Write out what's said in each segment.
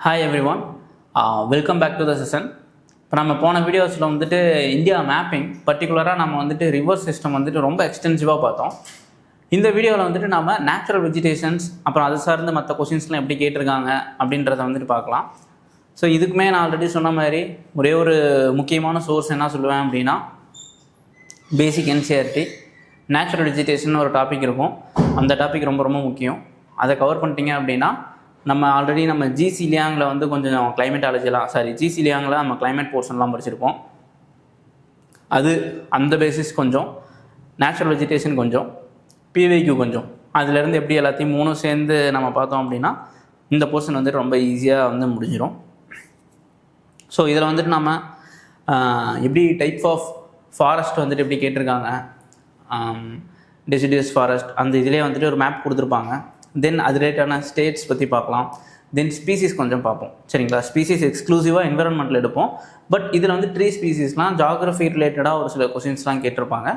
Hi everyone, welcome back to the session. இப்போ நம்ம போன வீடியோஸில் வந்துட்டு இந்தியா மேப்பிங் பர்டிகுலராக நம்ம வந்துட்டு ரிவர் சிஸ்டம் வந்துட்டு ரொம்ப எக்ஸ்டென்சிவாக பார்த்தோம். இந்த வீடியோவில் வந்துட்டு நம்ம நேச்சுரல் வெஜிடேஷன்ஸ் அப்புறம் அது சார்ந்து மற்ற கொஷின்ஸ்லாம் எப்படி கேட்டிருக்காங்க அப்படின்றத வந்துட்டு பார்க்கலாம். ஸோ இதுக்குமே நான் ஆல்ரெடி சொன்ன மாதிரி ஒரே ஒரு முக்கியமான சோர்ஸ் என்ன சொல்லுவேன் அப்படின்னா, பேசிக் என்சிஆர்டி நேச்சுரல் வெஜிடேஷன் ஒரு டாபிக் இருக்கும். அந்த டாபிக் ரொம்ப ரொம்ப முக்கியம். அதை கவர் பண்ணிட்டீங்க அப்படின்னா நம்ம ஆல்ரெடி நம்ம ஜிசி லியாங்கில் வந்து கொஞ்சம் கிளைமேட்டாலஜிலாம் ஜிசி லியாங்கில் நம்ம கிளைமேட் போர்ஷன்லாம் படிச்சிருப்போம். அது அந்த பேசிஸ் கொஞ்சம், நேச்சுரல் வெஜிடேஷன் கொஞ்சம், பிவைக்யூ கொஞ்சம், அதுலேருந்து எப்படி எல்லாத்தையும் மூணும் சேர்ந்து நம்ம பார்த்தோம் அப்படின்னா இந்த போர்ஷன் வந்துட்டு ரொம்ப ஈஸியாக வந்து முடிஞ்சிடும். ஸோ இதில் வந்துட்டு நம்ம எப்படி டைப் ஆஃப் ஃபாரஸ்ட் வந்துட்டு எப்படி கேட்டிருக்காங்க, டெசிடியஸ் ஃபாரஸ்ட் அந்த இதிலே வந்துட்டு ஒரு மேப் கொடுத்துருப்பாங்க. தென் அது ரிலேட்டான ஸ்டேட்ஸ் பற்றி பார்க்கலாம். தென் ஸ்பீசிஸ் கொஞ்சம் பார்ப்போம். சரிங்களா, ஸ்பீசிஸ் எக்ஸ்க்ளூசிவாக என்விரான்மெண்ட்டில் எடுப்போம். பட் இதில் வந்து ட்ரீ ஸ்பீசிஸ்லாம் ஜாகிரஃபி ரிலேட்டடாக ஒரு சில கொஷின்ஸ்லாம் கேட்டிருப்பாங்க.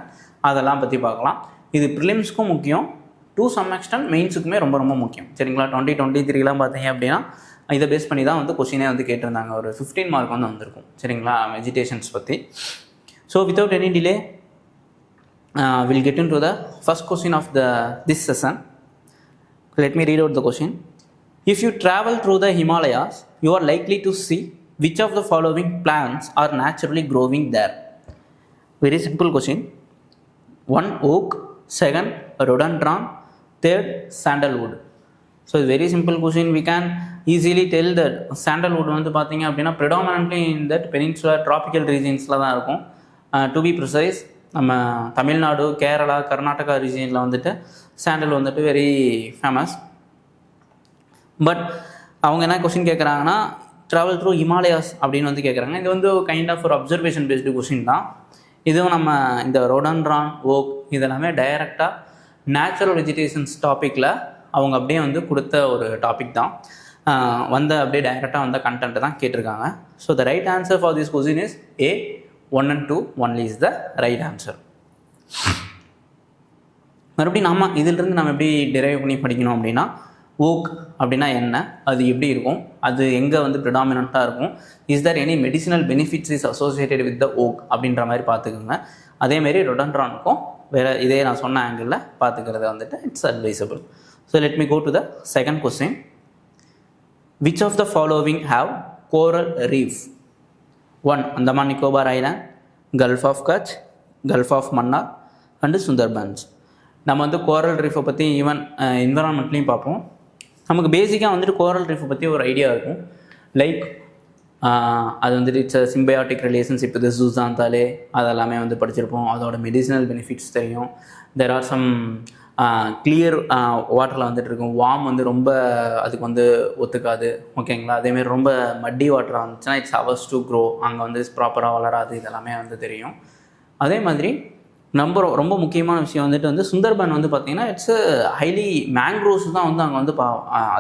அதெல்லாம் பற்றி பார்க்கலாம். இது ப்ரிலிம்ஸ்க்கும் முக்கியம், டு சம் எக்ஸ்டென்ட் மெயின்ஸுக்குமே ரொம்ப ரொம்ப முக்கியம். சரிங்களா, 2023 பார்த்தீங்க அப்படின்னா இதை பேஸ் பண்ணி தான் வந்து கொஷினே வந்து கேட்டிருந்தாங்க. ஒரு 15 மார்க் வந்து வந்திருக்கும். சரிங்களா, வெஜிடேஷன்ஸ் பற்றி. So without any delay will get into the first question of this session. Let me read out the question. If you travel through the Himalayas, you are likely to see which of the following plants are naturally growing there? Very simple question. 1 oak, 2 rhododendron, 3 sandalwood. So very simple question. We can easily tell that sandalwood வந்து பார்த்தீங்க அப்படின்னா predominantly in that peninsula tropical regionsல தான் இருக்கும். To be precise, நம்ம தமிழ்நாடு, கேரளா, கர்நாடகா ரீஜியனில் வந்துட்டு sandal வந்துட்டு very famous. But அவங்க என்ன கொஷின் கேட்குறாங்கன்னா, ட்ராவல் த்ரூ ஹிமாலயாஸ் அப்படின்னு வந்து கேட்குறாங்க. இது வந்து கைண்ட் ஆஃப் ஒரு அப்சர்வேஷன் பேஸ்டு கொஷின் தான். இதுவும் நம்ம இந்த ரோடன்ட்ரான், ஓக் இதெல்லாமே டைரெக்டாக நேச்சுரல் வெஜிடேஷன்ஸ் டாப்பிக்கில் அவங்க அப்படியே வந்து கொடுத்த ஒரு டாபிக் தான். வந்த அப்படியே டைரெக்டாக வந்த கண்டென்ட் தான் கேட்டிருக்காங்க. So the right answer for this question is A. 1 and 2 only is the right answer. மறுபடியும் நம்ம இதிலிருந்து நம்ம எப்படி டிரைவ் பண்ணி படிக்கணும் அப்படின்னா, ஓக் அப்படின்னா என்ன, அது எப்படி இருக்கும், அது எங்கே வந்து ப்ரிடாமினண்ட்டாக இருக்கும், is Dhar any medicinal benefits is associated with the okay அப்படின்ற மாதிரி பார்த்துக்குங்க. அதேமாரி ரொடன்ட்ரானுக்கும் வேறு இதே நான் சொன்ன ஆங்கிளில் பார்த்துக்கிறது வந்துட்டு it's advisable. So let me go to the second question. Which of the following have coral reef? 1 Andaman Nicobar Island, Gulf of Kutch, Gulf of Mannar and Sundarbans. நம்ம வந்து கோரல் ரீஃபை பற்றி ஈவன் என்விரான்மெண்ட்லேயும் பார்ப்போம். நமக்கு பேசிக்காக வந்துட்டு கோரல் ரீஃபை பற்றி ஒரு ஐடியா இருக்கும். லைக் அது வந்துட்டு இட்ஸ் சிம்பயாட்டிக் ரிலேஷன்ஷிப் இது ஜூசாந்தாலே அதெல்லாமே வந்து படிச்சிருப்போம். அதோட மெடிசினல் பெனிஃபிட்ஸ் தெரியும். தெர் ஆர் சம் கிளியர் வாட்டரில் வந்துட்டு இருக்கும். வார்ம் வந்து ரொம்ப அதுக்கு வந்து ஒத்துக்காது. ஓகேங்களா, அதேமாரி ரொம்ப மட்டி வாட்டராக இருந்துச்சுன்னா இட்ஸ் அவர்ஸ் டு க்ரோ, அங்கே வந்து ப்ராப்பராக வளராது. இதெல்லாமே வந்து தெரியும். அதே மாதிரி ரொம்ப முக்கியமான விஷயம் வந்துட்டு வந்து சுந்தர்பன் வந்து பார்த்திங்கன்னா இட்ஸ் ஹைலி மேங்க்ரோவ்ஸ் தான் வந்து அங்கே வந்து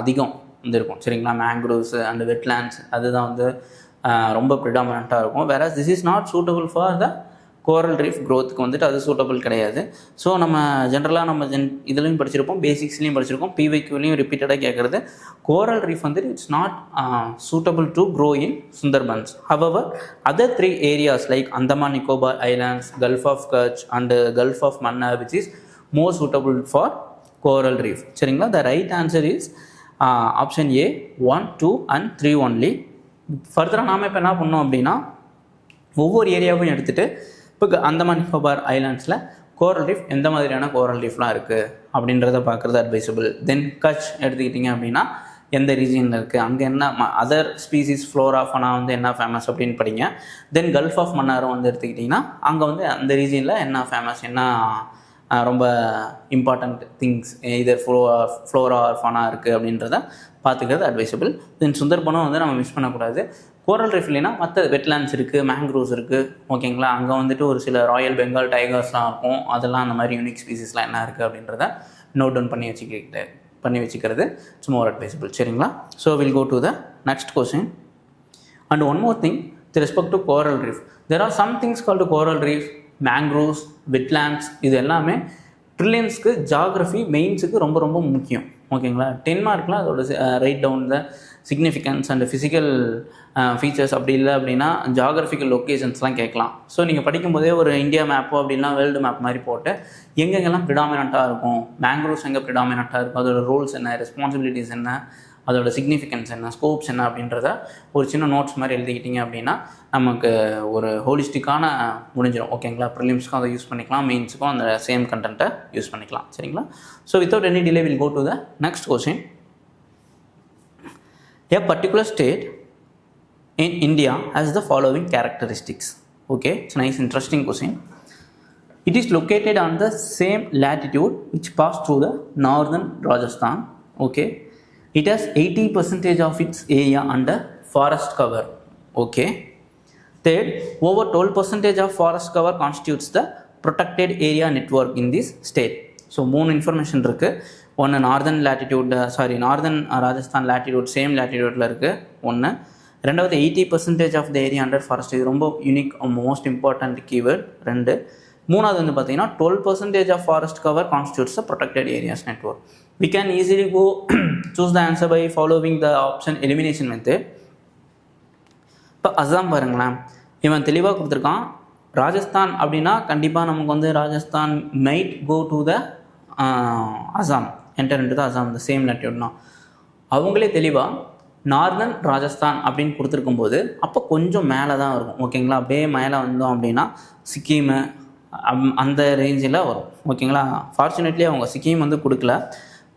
அதிகம் வந்து இருக்கும். சரிங்களா, மேங்க்ரோவ்ஸ் அண்ட் வெட்லேண்ட்ஸ் அதுதான் வந்து ரொம்ப ப்ரிடாமினண்ட்டாக இருக்கும். வேற this is not suitable for the coral reef க்ரோத்துக்கு வந்துட்டு அது சூட்டபிள் கிடையாது. ஸோ நம்ம ஜென்ரலாக நம்ம இதுலேயும் படிச்சிருப்போம், பேசிக்ஸ்லேயும் படிச்சிருக்கோம், பிவைக்யூலையும் ரிப்பீட்டடாக கேட்குறது கோரல் ரீஃப் வந்துட்டு it's not suitable to grow in Sundarbans. However other 3 areas like Andaman Nicobar islands, gulf of Kutch and gulf of Mannar which is more suitable for coral reef. சரிங்களா, the right answer is option A 1, 2 and 3 only. ஃபர்தராக நாம் இப்போ என்ன பண்ணோம் அப்படின்னா, ஒவ்வொரு ஏரியாவும் எடுத்துகிட்டு இப்போ அந்தமான் நிக்கோபார் ஐலாண்ட்ஸில் கோரல் ரீஃப் எந்த மாதிரியான கோரல் ரீஃப்லாம் இருக்குது அப்படின்றத பார்க்குறது அட்வைசபிள். தென் கட்ச் எடுத்துக்கிட்டிங்க அப்படின்னா எந்த ரீஜியனில் இருக்குது, அங்கே என்ன அதர் ஸ்பீசிஸ் ஃப்ளோரா ஃபனா வந்து என்ன ஃபேமஸ் அப்படின்னு படிங்க. தென் கல்ஃப் ஆஃப் மன்னாரும் வந்து எடுத்துக்கிட்டிங்கன்னா அங்கே வந்து அந்த ரீஜியனில் என்ன ஃபேமஸ், என்ன ரொம்ப இம்பார்ட்டண்ட் திங்ஸ் இதர் ஃப்ளோரா ஆர் ஃபனா இருக்குது அப்படின்றத பார்த்துக்கிறது அட்வைசபிள். தென் சுந்தர்பனும் வந்து நம்ம மிஸ் பண்ணக்கூடாது. கோரல் ரீஃப் இல்லைன்னா மற்ற வெட்லேண்ட்ஸ் இருக்குது, மேங்க்ரோவ்ஸ் இருக்குது. ஓகேங்களா, அங்கே வந்துட்டு ஒரு சில ராயல் பெங்கால் டைகர்ஸ்லாம் இருக்கும். அதெல்லாம் அந்த மாதிரி யூனிக் ஸ்பீசிஸ்லாம் என்ன இருக்குது அப்படின்றத நோட் டவுன் பண்ணி வச்சுக்கிறது இட்ஸ் மோர் அட்வைசபிள். சரிங்களா, so will go to the next question. And one more thing with respect to coral reef, there are some things called coral reef, mangroves, wetlands. இது எல்லாமே ப்ரிலிம்ஸ்க்கு geography மெயின்ஸுக்கு ரொம்ப ரொம்ப முக்கியம். ஓகேங்களா, 10 மார்க்கில் அதோட write down the significance and physical features அப்படி இல்லை அப்படின்னா ஜாகிரபிக்கல் லொக்கேஷன்ஸ்லாம் கேட்கலாம். ஸோ நீங்கள் படிக்கும்போதே ஒரு இந்தியா மேப்போ அப்படின்னா வேர்ல்டு மேப் மாதிரி போட்டு எங்கெங்கெல்லாம் ப்ரிடாமினண்ட்டாக இருக்கும், மேங்க்ரோவ்ஸ் எங்கே ப்ரிடாமினண்ட்டாக இருக்கும், அதோட ரோல்ஸ் என்ன, ரெஸ்பான்சிபிலிட்டிஸ் என்ன, அதோட சிக்னிஃபிகன்ஸ் என்ன, ஸ்கோப்ஸ் என்ன அப்படின்றத ஒரு சின்ன நோட்ஸ் மாதிரி எழுதிக்கிட்டிங்க அப்படின்னா நமக்கு ஒரு ஹோலிஸ்டிக்கான முடிஞ்சிடும். ஓகேங்களா? ப்ரிலிம்ஸ்க்கும் அதை யூஸ் பண்ணிக்கலாம், மெயின்ஸுக்கும் அந்த சேம் கண்டென்ட்டை யூஸ் பண்ணிக்கலாம். சரிங்களா? So without any delay will go to the next question. A particular state in India has the following characteristics. Okay, it's a nice interesting question. It is located on the same latitude which passed through the northern Rajasthan. Okay, it has 80% of its area under forest cover. Okay, third, over 12% of forest cover constitutes the protected area network in this state. So 3 information இருக்குது. ஒன்று northern Rajasthan latitude same லேட்டிடியூட்டில் இருக்குது ஒன்று. ரெண்டாவது 80% of the area under forest, இது ரொம்ப unique most important keyword. 2. மூணாவது வந்து பார்த்தீங்கன்னா 12% of forest cover constitutes the protected areas network. We can easily go choose the answer by following the option elimination method. இப்போ அசாம் பாருங்களேன், இவன் தெளிவாக கொடுத்துருக்கான். ராஜஸ்தான் அப்படின்னா கண்டிப்பாக நமக்கு வந்து Rajasthan might go to the Assam, enter into the Assam, the same லேட்டியூட்னா. அவங்களே தெளிவாக நார்தன் ராஜஸ்தான் அப்படின்னு கொடுத்துருக்கும்போது அப்போ கொஞ்சம் மேலே தான் இருக்கும். ஓகேங்களா? அப்படியே மேலே வந்தோம் அப்படின்னா சிக்கிமு அந்த ரேஞ்சில் வரும். ஓகேங்களா? ஃபார்ச்சுனேட்லி அவங்க சிக்கிம் வந்து கொடுக்கல.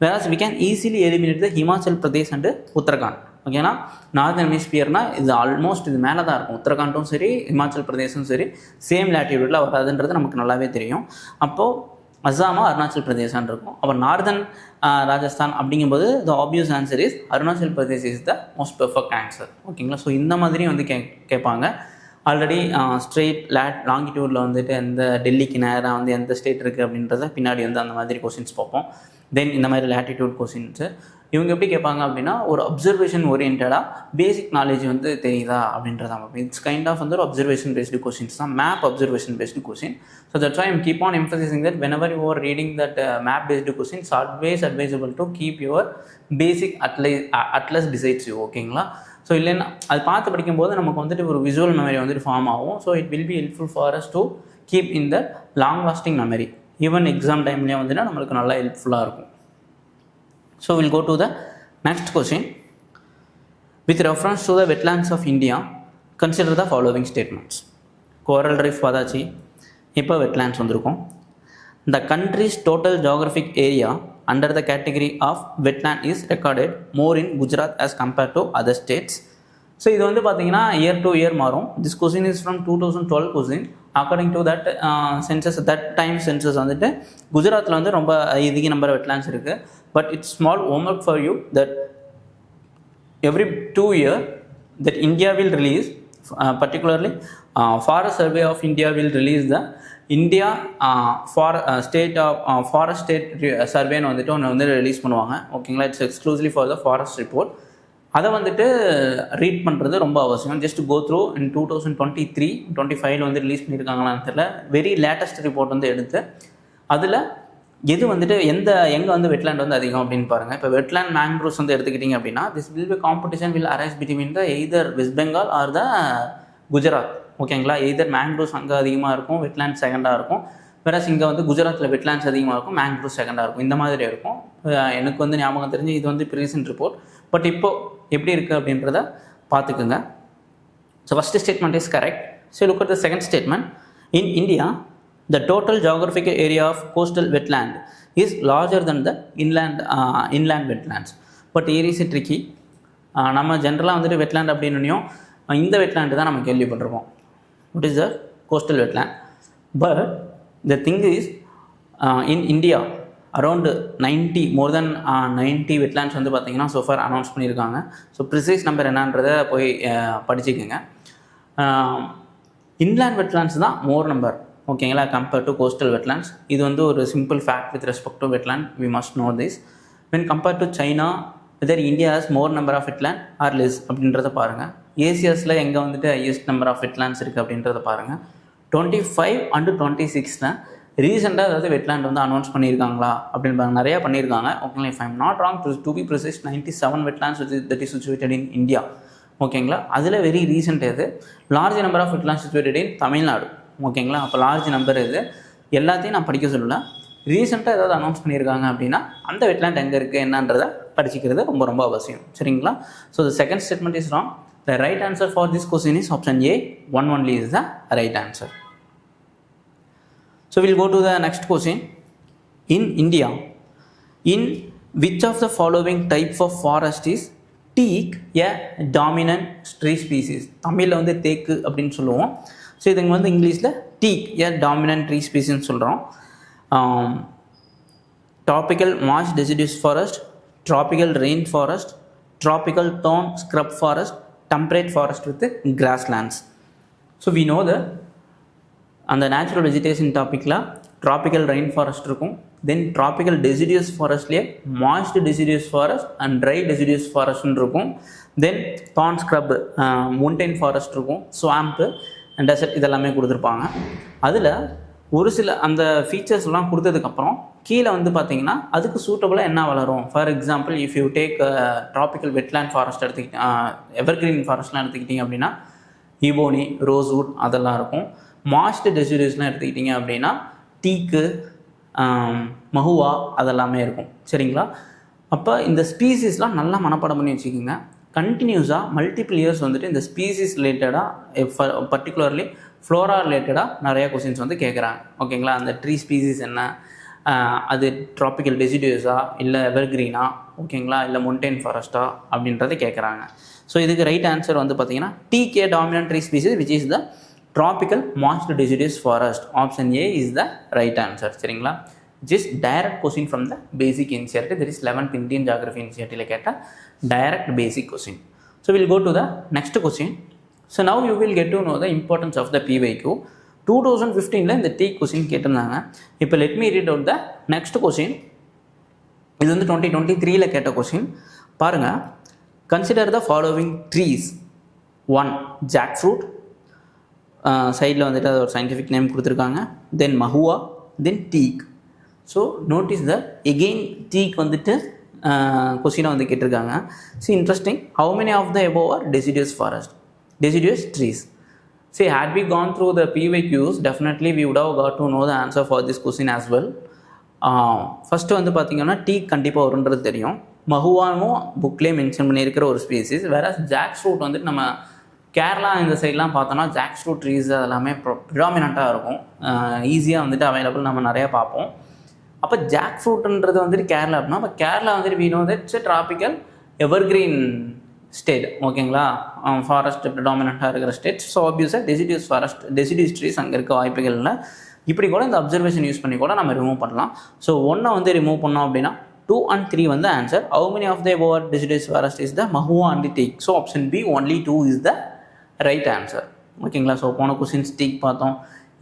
Whereas we can easily eliminate the Himachal Pradesh and Uttarakhand. ஓகேனா நார்தன் ஹெமிஸ்பியர்னால் இது ஆல்மோஸ்ட் இது மேலே தான் இருக்கும். உத்தரகாண்டும் சரி ஹிமாச்சல் பிரதேசும் சரி சேம் லேட்டிடியூடில் வராதுன்றது நமக்கு நல்லாவே தெரியும். அப்போது அஸ்ஸாமா அருணாச்சல் பிரதேசான் இருக்கும். அப்போ நார்தன் ராஜஸ்தான் அப்படிங்கும்போது the obvious answer is Arunachal Pradesh is the most perfect answer. ஓகேங்களா? ஸோ இந்த மாதிரியும் வந்து கேட்பாங்க. ஆல்ரெடி ஸ்ட்ரெயிட் லாங்கிடியூடில் வந்துட்டு எந்த டெல்லிக்கு நேராக வந்து எந்த ஸ்டேட் இருக்குது அப்படின்றத பின்னாடி வந்து அந்த மாதிரி கொஸ்டின்ஸ் பார்ப்போம். தென் இந்த மாதிரி லேட்டிடியூட் கொஸ்டின்ஸு இவங்க எப்படி கேட்பாங்க அப்படின்னா ஒரு அப்சர்வேஷன் ஓரியன்டாக பேசிக் நாலேஜ் வந்து தெரியுதா அப்படின்றதான். இட்ஸ் கைண்ட் ஆஃப் வந்து ஒரு அப்சர்வேஷன் பேஸ்டு கொஸ்டின்ஸ் தான், map observation based question. So that's why I'm keep on emphasising that whenever you are reading that map based questions, always advisable to keep your basic atlas besides you. ஓகேங்களா? So இல்லைன்னா அது பார்த்து படிக்கும்போது நமக்கு வந்துட்டு ஒரு visual memory வந்துட்டு form ஆகும். So it will be helpful for us to keep in the long lasting memory. Even exam டைம்லேயே வந்துட்டு நம்மளுக்கு நல்லா ஹெல்ப்ஃபுல்லாக இருக்கும். So we'll go to the next question. With reference to the wetlands of India, consider the following statements. Coral reef padachi, இப்போ wetlands வந்திருக்கும். The country's total geographic area under the category of wetland is recorded more in Gujarat as compared to other states. So இது வந்து பார்த்தீங்கன்னா year to year மாறும். This question is from 2012 question. According to that census, that time census வந்துட்டு குஜராத்தில் வந்து ரொம்ப அதிக number wetlands இருக்குது. But it's small homework for you that every 2 years that India will release, particularly Forest Survey of India will release the India state of forest state survey வந்துட்டு ஒன்று வந்து release பண்ணுவாங்க. ஓகேங்களா? It's exclusively for the forest report. அதை வந்துட்டு read பண்ணுறது ரொம்ப அவசியம். ஜஸ்ட் கோ த்ரூ இன் 2023-25 வந்து ரிலீஸ் பண்ணியிருக்காங்களான்னு தெரியல. வெரி லேட்டஸ்ட் ரிப்போர்ட் வந்து எடுத்து அதில் எது வந்துட்டு எங்கே வந்து வெட்லேண்ட் வந்து அதிகம் அப்படின்னு பாருங்கள். இப்போ வெட்லேண்ட் மேங்க்ரோவ்ஸ் வந்து எடுத்துக்கிட்டிங்க அப்படின்னா this will be competition will arise between the either West Bengal or the Gujarat. ஓகேங்களா? எய்தர் மேங்க்ரோவ்ஸ் அங்கே அதிகமாக இருக்கும், வெட்லேண்ட் செகண்டாக இருக்கும். வேறஸ் இங்கே வந்து குஜராத்தில் வெட்லேண்ட்ஸ் அதிகமாக இருக்கும், மேங்க்ரோவ் செகண்டாக இருக்கும். இந்த மாதிரி இருக்கும். எனக்கு வந்து ஞாபகம் தெரிஞ்சு இது வந்து ரீசன்ட் ரிப்போர்ட். பட் இப்போது எப்படி இருக்குது அப்படின்றத பார்த்துக்குங்க. So first statement is correct. So look at the second statement. In India the total geographical area of coastal wetland is larger than the inland wetlands. But here is tricky. நம்ம ஜென்ரலாக வந்துட்டு wetland அப்படின்னும் இந்த வெட்லேண்டு தான் நம்ம கேள்விப்பட்டிருப்போம். What is the coastal wetland? But the thing is in India around 90 more than 90 wetlands வந்து பார்த்தீங்கன்னா so far அனௌன்ஸ் பண்ணியிருக்காங்க. ஸோ ப்ரிசைஸ் நம்பர் என்னன்றதை போய் படிச்சுக்கோங்க. இன்லேண்ட் வெட்லேண்ட்ஸ் தான் மோர் நம்பர். ஓகேங்களா? Compared to coastal wetlands. இது வந்து ஒரு simple fact with respect to wetland. We must know this. When compared to China whether India has more number of wetland or less அப்படின்றத பாருங்கள். ஏசியாஸில் எங்கே வந்துட்டு highest number of wetlands இருக்குது அப்படின்றத பாருங்கள். 25 and 26 ரீசெண்டாக ஏதாவது வெட்லேண்ட் வந்து அனௌன்ஸ் பண்ணியிருக்காங்களா அப்படின்னு நிறையா பண்ணியிருக்காங்க. ஓகேங்களா, if I'm not wrong, to be precise 97 wetlands that is situated in India. ஓகேங்களா, அதில் வெரி ரீசெண்ட் எது large number of wetlands situated in Tamil Nadu. ஓகேங்களா, அப்போ லார்ஜ் நம்பர் இது எல்லாத்தையும் நான் படிக்க சொல்லலை. ரீசெண்டாக ஏதாவது அனௌன்ஸ் பண்ணியிருக்காங்க அப்படின்னா அந்த வெட்லேண்ட் எங்கே இருக்குது என்னன்றதை படிச்சிக்கிறது ரொம்ப ரொம்ப அவசியம். சரிங்களா, so the second statement is wrong. The right answer for this question is option A, 1 only is the right answer. So we'll go to the next question. In India, in which of the following types of forest is teak a dominant tree species? தமிழில் வந்து தேக்கு அப்படின்னு சொல்லுவோம். So இதுங்க வந்து இங்கிலீஷில் டீக் ஏ dominant tree ஸ்பீசின்னு சொல்கிறோம். Tropical Marsh deciduous forest, tropical rain forest, tropical thorn scrub forest, temperate forest with grasslands. So we know that அந்த நேச்சுரல் வெஜிடேஷன் டாப்பிக்கில் ட்ராபிக்கல் ரெயின் ஃபாரஸ்ட் இருக்கும். தென் ட்ராபிக்கல் டெசிடியூஸ் ஃபாரஸ்ட்லேயே moist deciduous forest and dry deciduous ஃபாரஸ்ட்னு இருக்கும். Then thorn scrub mountain forest இருக்கும். Swamp and dessert இதெல்லாமே கொடுத்துருப்பாங்க. அதில் ஒரு சில அந்த ஃபீச்சர்ஸ்லாம் கொடுத்ததுக்கப்புறம் கீழே வந்து பார்த்திங்கன்னா அதுக்கு சூட்டபுளாக என்ன வளரும். For example, if you take tropical wetland forest evergreen ஃபாரஸ்ட்லாம் எடுத்துக்கிட்டிங்க அப்படின்னா இபோனி, ரோஸ்வுட் அதெல்லாம் இருக்கும். மாய்ஸ்ட் டெசிடியூஸ்லாம் எடுத்துக்கிட்டிங்க அப்படின்னா டீக்கு, மஹுவா அதெல்லாமே இருக்கும். சரிங்களா, அப்போ இந்த ஸ்பீசிஸ்லாம் நல்லா மனப்பாடம் பண்ணி வச்சுக்கோங்க. கண்டினியூஸாக மல்டிபிள் இயர்ஸ் வந்துட்டு இந்த ஸ்பீசிஸ் ரிலேட்டடாக பர்டிகுலர்லி ஃப்ளோரா ரிலேட்டடாக நிறையா கொஸ்டின்ஸ் வந்து கேட்குறாங்க. ஓகேங்களா, அந்த ட்ரீ ஸ்பீசிஸ் என்ன, அது ட்ராபிக்கல் டெசிடியூஸா இல்லை எவர்கிரீனா, ஓகேங்களா, இல்லை மவுண்டைன் ஃபாரஸ்ட்டா அப்படின்றத கேட்குறாங்க. ஸோ இதுக்கு ரைட் ஆன்சர் வந்து பார்த்தீங்கன்னா teak dominant tree species which is the tropical moist deciduous forest. Option A is the right answer. சரிங்களா, just direct question from the basic NCERT, that is 11th Indian geography என்சிஆர்டியில் கேட்டால் direct basic question. So will go to the next question. So now you will get to know the importance of the PYQ. 2015 இந்த teak question கேட்டிருந்தாங்க. இப்போ let me read out the next question. இது வந்து 2023 கேட்ட question. பாருங்கள், consider the following trees. 1 jackfruit, சைடில் வந்துட்டு அது ஒரு சயின்டிஃபிக் நேம் கொடுத்துருக்காங்க. Then mahua, then teak. So notice the again teak வந்துட்டு கொஸ்டினை வந்து கேட்டிருக்காங்க. So interesting, how many of the above are deciduous forest, deciduous trees. See, had we gone through the PYQs, definitely we would have got to know the answer for this question as well. First வந்து பார்த்திங்கன்னா tea கண்டிப்பாக வருன்றது தெரியும். மஹுவாவும் புக்லேயே mention பண்ணியிருக்கிற ஒரு species. வேறு jack fruit வந்துட்டு நம்ம கேரளா இந்த சைட்லாம் பார்த்தோன்னா ஜாக் ஃப்ரூட் ட்ரீஸ் அதெல்லாமே ப்ரிடாமினண்ட்டாக இருக்கும். ஈஸியாக வந்துட்டு அவைலபிள் நம்ம நிறையா பார்ப்போம். அப்போ ஜாக் ஃப்ரூட்டுன்றது வந்துட்டு கேரளா அப்படின்னா, அப்போ கேரளா வந்துட்டு we know that it's a tropical evergreen state. ஓகேங்களா, ஃபாரஸ்ட் ப்ரிடாமினண்ட்டாக இருக்கிற ஸ்டேட். ஸோ ஆப்வியஸாக டெசிடியூஸ் ட்ரீஸ் அங்கே இருக்க வாய்ப்புகள் இல்லை. இப்படி கூட இந்த அப்சர்வேஷன் யூஸ் பண்ணி கூட நம்ம ரிமூவ் பண்ணலாம். ஸோ 1 வந்து ரிமூவ் பண்ணோம் அப்படின்னா 2 and 3 வந்து answer. How many of the above deciduous forest is the mahua and the teak. So option B only 2 is the right answer. ஓகேங்களா, ஸோ போன கொஸ்டின்ஸ் டீக் பார்த்தோம்.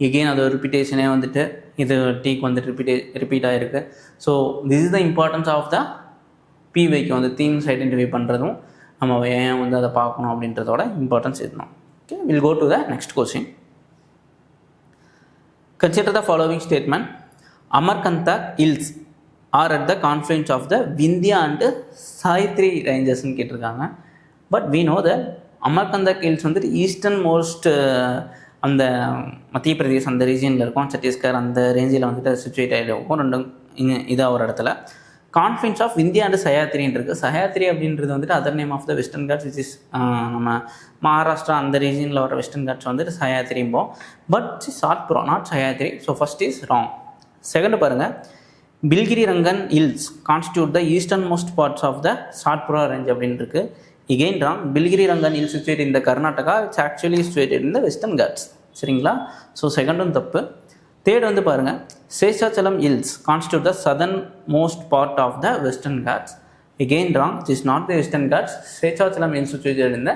எகெயின் அது ரிப்பீட்டேஷனே வந்துட்டு இது டீக் வந்துட்டு ரிப்பீட் ஆகிருக்கு. So this is the importance of the PYQ வந்து themes identify பண்ணுறதும் நம்ம ஏன் வந்து அதை பார்க்கணும் அப்படின்றதோட இம்பார்ட்டன்ஸ் இருக்கணும். Okay, will go to the next question. Consider the following statement. Amarkantak hills are at the confluence of the Vindhya and Sahyadri ரேஞ்சஸ்ன்னு கேட்டிருக்காங்க. But we know the Amarkantak hills வந்துட்டு ஈஸ்டர்ன் மோஸ்ட் அந்த மத்திய பிரதேஷ் அந்த ரீஜியனில் இருக்கும். சத்தீஸ்கர் அந்த ரேஞ்சில் வந்துட்டு சிச்சுவேட் ஆகிருக்கும். ரெண்டும் இதாக ஒரு இடத்துல. கான்ஃப்ளூயன்ஸ் ஆஃப் விந்தியா அண்ட் சஹ்யாத்ரின்னு இருக்குது. சஹ்யாத்ரி அப்படின்றது வந்துட்டு other name of the Western Ghats which is நம்ம மகாராஷ்டிரா அந்த ரீஜனில் வர வெஸ்டர்ன் காட்ஸ் வந்துட்டு சஹ்யாத்ரிம்போம். But Satpura not Sahyadri. So first is wrong. Second பாருங்கள், Biligiri Rangan hills constitute the eastern most parts of the Satpura range அப்படின்னு இருக்குது. Again wrong. Biligiri Rangan hills situate இந்த கர்நாடகா, இட்ஸ் ஆக்சுவலி சிச்சுவேட்டட் இந்த வெஸ்டர்ன் காட்ஸ். சரிங்களா, ஸோ செகண்டும் தப்பு. தேர்ட் வந்து பாருங்கள், Seshachalam hills constitute the southern most part of the Western Ghats. Again wrong. It is not the Western Ghats. Seshachalam hills situated இந்த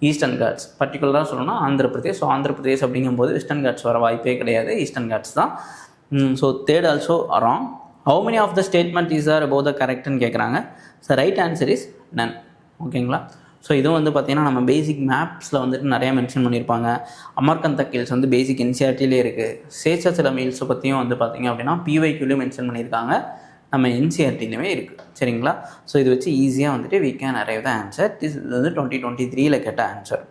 ஈஸ்டர்ன் காட்ஸ். பர்டிகுலராக சொல்லணும்னா ஆந்திர பிரதேஷ். ஸோ ஆந்திர பிரதேஷ் அப்படிங்கும்போது வெஸ்டர்ன் காட்ஸ் வர வாய்ப்பே கிடையாது, ஈஸ்டர்ன் காட்ஸ் தான். So third also wrong. How many of the statement is are above the கரெக்ட்னு கேட்குறாங்க. So right answer is none. ஓகேங்களா, ஸோ இதுவும் வந்து பார்த்திங்கன்னா நம்ம பேசிக் மேப்ஸில் வந்துட்டு நிறையா மென்ஷன் பண்ணியிருப்பாங்க. அமர்கந்தக் ஹில்ஸ் வந்து பேசிக் என்சிஆர்டிலே இருக்குது. சேஷாச்சலம் ஹில்ஸை பற்றியும் வந்து பார்த்திங்க அப்படின்னா பிஒய்க்யூலையும் மென்ஷன் பண்ணியிருக்காங்க, நம்ம என்சிஆர்டிலையுமே இருக்குது. சரிங்களா? ஸோ இது வச்சு ஈஸியாக வந்துட்டு we can arrive the answer. இது வந்து 2023 கேட்ட answer.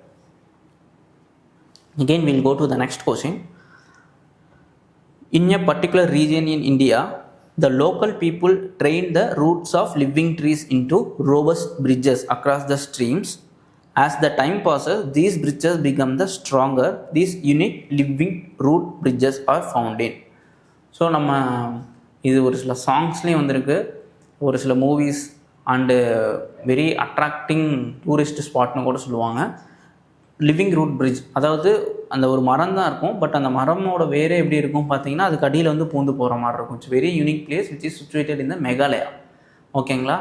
Again we'll go to the next question. In a particular region in India, the local people train the roots of living trees into robust bridges across the streams. As the time passes, these bridges become the stronger. These unique living root bridges are found in. So நம்ம இது ஒரு சில சாங்ஸ்லேயும் வந்திருக்கு, ஒரு சில movies and very attracting tourist ஸ்பாட்னு கூட சொல்லுவாங்க. லிவிங் ரூட் பிரிட்ஜ், அதாவது அந்த ஒரு மரம் தான் இருக்கும், பட் அந்த மரமோட வேரே எப்படி இருக்கும் பார்த்தீங்கன்னா அதுக்கு அடியில் வந்து பூந்து போகிற மாதிரி இருக்கும். It's very unique place which is situated in the Meghalaya. ஓகேங்களா?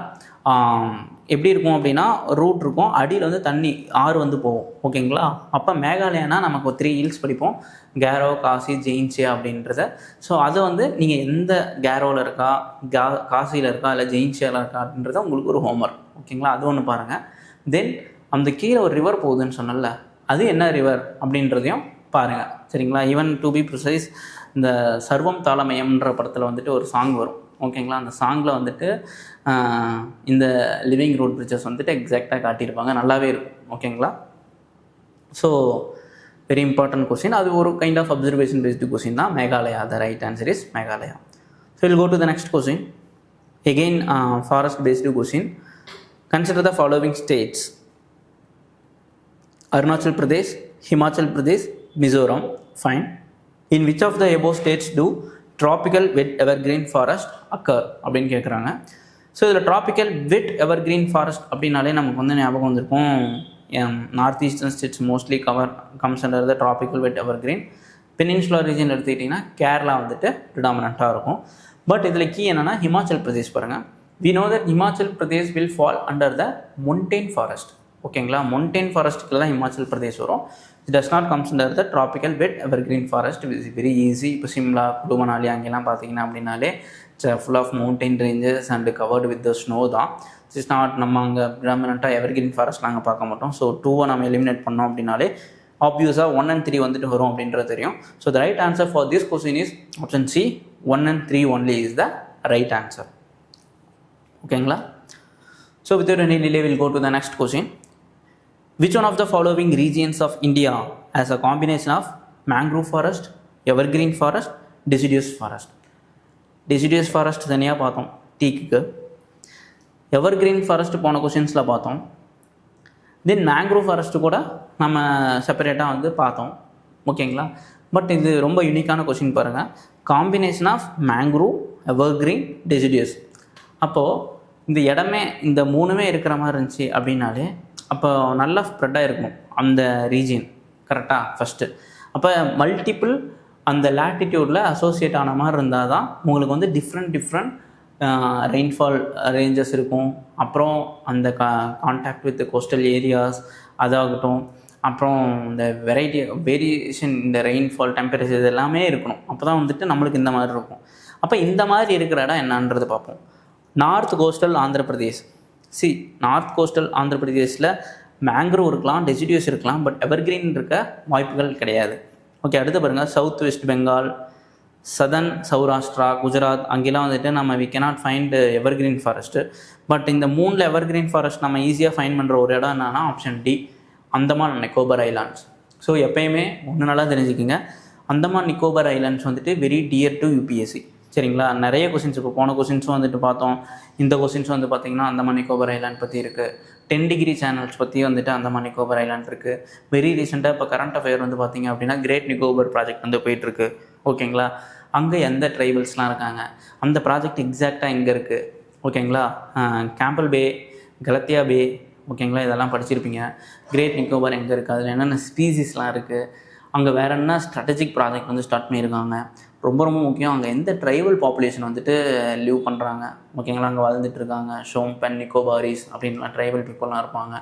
எப்படி இருக்கும் அப்படின்னா ரூட் இருக்கும், அடியில் வந்து தண்ணி ஆறு வந்து போகும். ஓகேங்களா? அப்போ மேகாலயானா நமக்கு 3 ஹில்ஸ் படிப்போம், கேரோ, காசி, ஜெயின்சியா அப்படின்றத. ஸோ அதை வந்து நீங்கள் எந்த கேரோவில் இருக்கா, காசியில் இருக்கா இல்லை ஜெயின்சியாவில் இருக்கா அப்படின்றத உங்களுக்கு ஒரு ஹோம்ஒர்க். ஓகேங்களா? அது ஒன்று பாருங்கள். தென் அந்த கீழே ஒரு ரிவர் போகுதுன்னு சொன்னல, அது என்ன ரிவர் அப்படின்றதையும் பாருங்கள். சரிங்களா? ஈவன் டு பி ப்ரிசைஸ், இந்த சர்வம் தாளமயம்ன்ற படத்தில் வந்துட்டு ஒரு சாங் வரும். ஓகேங்களா? அந்த சாங்கில் வந்துட்டு இந்த லிவிங் ரூட் பிரிட்ஜஸ் வந்துட்டு எக்ஸாக்டாக காட்டியிருப்பாங்க, நல்லாவே இருக்கும். ஓகேங்களா? So very important question. அது ஒரு kind of observation based question தான். Meghalaya, the right answer is Meghalaya. So will go to the next question. Again forest based question. Consider the following states: Arunachal Pradesh, Himachal Pradesh, Mizoram. Fine. In which of the above states do tropical wet evergreen forest occur அப்படின்னு கேட்குறாங்க. So இதில் tropical wet evergreen forest அப்படின்னாலே நமக்கு வந்து ஞாபகம் வந்திருக்கும், north eastern states mostly comes under the tropical wet evergreen. Peninsular region எடுத்துக்கிட்டிங்கன்னா கேரளா வந்துட்டு ப்ரிடாமினண்ட்டாக இருக்கும். பட் இதில் கீ என்னென்னா ஹிமாச்சல் பிரதேஷ் பாருங்கள். We know that Himachal Pradesh will fall under the montane forest. ஓகேங்களா? மொன்டெயின் ஃபாரஸ்ட்டுக்கு தான் ஹிமாச்சல் பிரதேஷ் வரும். It does not comes under the tropical wet evergreen forest. It is very easy. இப்போ சிம்லா, குளு மணாலி அங்கெல்லாம் பார்த்தீங்கன்னா அப்படின்னாலே full of mountain ranges and covered with the snow தான். It's not நம்ம அங்கே ப்ரிடாமினண்ட்டாக எவர்கிரீன் ஃபாரஸ்ட் நாங்கள் பார்க்க மாட்டோம். ஸோ 2 நம்ம எலிமினேட் பண்ணோம் அப்படின்னாலே ஆப்வியஸாக 1 and 3 வந்துட்டு வரும் அப்படின்றது தெரியும். So the right answer for this question is option C, 1 and 3 only is the right answer. ஓகேங்களா? So without any delay will go to the next question. Which one of the following regions of India has a combination of mangrove forest, evergreen forest, deciduous forest? Deciduous forest தனியாக பார்த்தோம் டீக்கு, evergreen forest போன கொஷின்ஸில் பார்த்தோம், தென் mangrove forest கூட நம்ம செப்பரேட்டாக வந்து பார்த்தோம். ஓகேங்களா? பட் இது ரொம்ப யூனிக்கான கொஷின் பாருங்கள். Combination of mangrove, evergreen, deciduous. அப்போது இந்த இடமே இந்த 3மே இருக்கிற மாதிரி இருந்துச்சு அப்படின்னாலே அப்போ நல்லா ஸ்ப்ரெட்டாக இருக்கும் அந்த ரீஜியன். கரெக்டாக? ஃபஸ்ட்டு அப்போ மல்டிப்புள் அந்த லேட்டிடியூடில் அசோசியேட் ஆன மாதிரி இருந்தால் தான் உங்களுக்கு வந்து டிஃப்ரெண்ட் ரெயின்ஃபால் ரேஞ்சஸ் இருக்கும். அப்புறம் அந்த கான்டாக்ட் வித் கோஸ்டல் ஏரியாஸ் அதாகட்டும், அப்புறம் இந்த வேரியேஷன் இந்த ரெயின்ஃபால் டெம்பரேச்சர் இது எல்லாமே இருக்கணும். அப்போ தான் வந்துட்டு நம்மளுக்கு இந்த மாதிரி இருக்கும். அப்போ இந்த மாதிரி இருக்கிற இடம் என்னன்றது பார்ப்போம். North coastal Andhra Pradesh. North coastal Andhra பிரதேஷில் மேங்க்ரோவ் இருக்கலாம், டெசிடியூஸ் இருக்கலாம், பட் எவர்கிரீன் இருக்க வாய்ப்புகள் கிடையாது. ஓகே, அடுத்து பாருங்கள், சவுத் வெஸ்ட் பெங்கால், சதர்ன் சௌராஷ்டிரா, குஜராத் அங்கெல்லாம் வந்துட்டு நம்ம we cannot find evergreen forest. But இந்த 3ல் எவர்கிரீன் ஃபாரஸ்ட் நம்ம ஈஸியாக ஃபைண்ட் பண்ணுற ஒரு இடம் என்னன்னா option D, Andaman Nicobar islands. So எப்பயுமே ஒன்று நல்லா தெரிஞ்சுக்கிங்க, அந்தமான் நிக்கோபார் ஐலாண்ட்ஸ் வந்துட்டு வெரி டியர் டு யூபிஎஸ்சி. சரிங்களா? நிறைய கொஷின்ஸ் இப்போ போன கொஷின்ஸும் வந்துட்டு பார்த்தோம். இந்த கொஷின்ஸ் வந்து பார்த்திங்கன்னா அந்தமான் நிக்கோபார் ஐலாண்ட் பற்றி இருக்குது. 10 டிகிரி சேனல்ஸ் பற்றி வந்துட்டு அந்தமான் நிக்கோபார் ஐலாண்ட் இருக்குது. வெரி ரீசெண்டாக இப்போ கரண்ட் அஃபேர் வந்து பார்த்திங்க அப்படின்னா கிரேட் நிக்கோபார் ப்ராஜெக்ட் வந்து போயிட்டுருக்கு. ஓகேங்களா? அங்கே எந்த ட்ரைபல்ஸ்லாம் இருக்காங்க, அந்த ப்ராஜெக்ட் எக்ஸாக்டாக எங்கே இருக்குது. ஓகேங்களா? கேம்பல் பே, கலத்தியா பே, ஓகேங்களா, இதெல்லாம் படிச்சிருப்பீங்க. கிரேட் நிக்கோபார் எங்கே இருக்குது, அதில் என்னென்ன ஸ்பீசிஸ்லாம் இருக்குது, அங்கே வேறு என்ன ஸ்ட்ராட்டஜிக் ப்ராஜெக்ட் வந்து ஸ்டார்ட் பண்ணியிருக்காங்க, ரொம்ப ரொம்ப முக்கியம் அங்கே எந்த ட்ரைபல் பாப்புலேஷன் வந்துட்டு லிவ் பண்ணுறாங்க. ஓகேங்களா? அங்கே வாழ்ந்துட்டுருக்காங்க ஷோம்பென், நிக்கோபாரிஸ் அப்படின்லாம் ட்ரைபல் பீப்புளெலாம் இருப்பாங்க.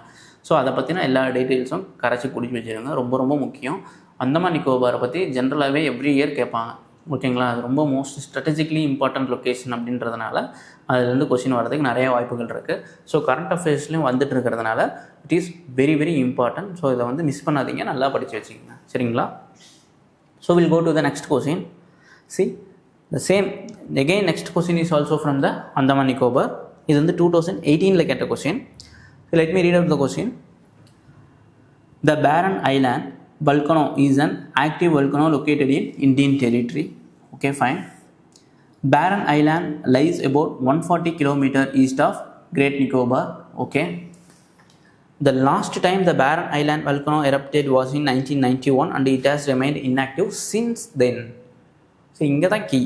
ஸோ அதை பற்றின எல்லா டீட்டெயில்ஸும் கரைச்சி குடிச்சு வச்சுருங்க, ரொம்ப ரொம்ப முக்கியம். அந்தமான் நிக்கோபாரை பற்றி ஜென்ரலாகவே எவ்ரி இயர் கேட்பாங்க. ஓகேங்களா. அது ரொம்ப மோஸ்ட் ஸ்ட்ராட்டஜிக்கலி இம்பார்ட்டன்ட் லொக்கேஷன் அப்படின்றதுனால அதுலேருந்து கொஸ்டின் வரதுக்கு நிறைய வாய்ப்புகள் இருக்குது. ஸோ கரண்ட் அஃபேர்ஸ்லையும் வந்துட்டு இருக்கிறதுனால it is very very important. So இதை வந்து மிஸ் பண்ணாதீங்க, நல்லா படித்து வச்சுக்கோங்க, சரிங்களா. So will go to the next question. See the same again next question is also from the Andaman Nicobar. இது வந்து 2018 கேட்ட question. So let me read out the question. The Barren Island volcano is an active volcano located in Indian territory. Okay, fine. Barren Island lies about 140 km east of Great Nicobar. Okay. The last time the Barren Island volcano erupted was in 1991 and it has remained inactive since then. So இங்கே தான் key.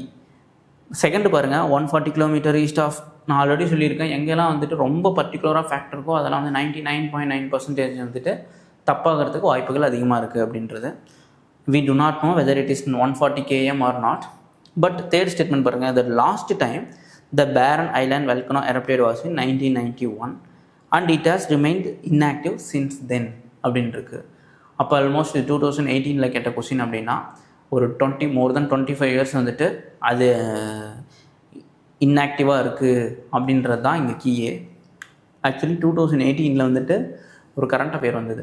Second பாருங்கள், 140 kilometre east of, நான் already சொல்லியிருக்கேன், எங்கெல்லாம் வந்துட்டு ரொம்ப பர்டிகுலராக factor இருக்கோ அதெல்லாம் வந்து 99.9% வந்துட்டு தப்பாகிறதுக்கு வாய்ப்புகள் அதிகமாக இருக்குது அப்படின்றது. We do not know whether it is 140 km or not. But third statement பாருங்கள், the last time the Barren Island volcano erupted was in 1991 and it has remained inactive since then அப்படின்னு இருக்குது. அப்போ ஆல்மோஸ்ட் 2018 கேட்ட question அப்படின்னா ஒரு more than 25 years வந்துட்டு அது இன்ஆக்டிவாக இருக்குது அப்படின்றது தான் இங்கே கீயே. ஆக்சுவலி 2018 வந்துட்டு ஒரு கரண்ட் அஃபேர் வந்தது,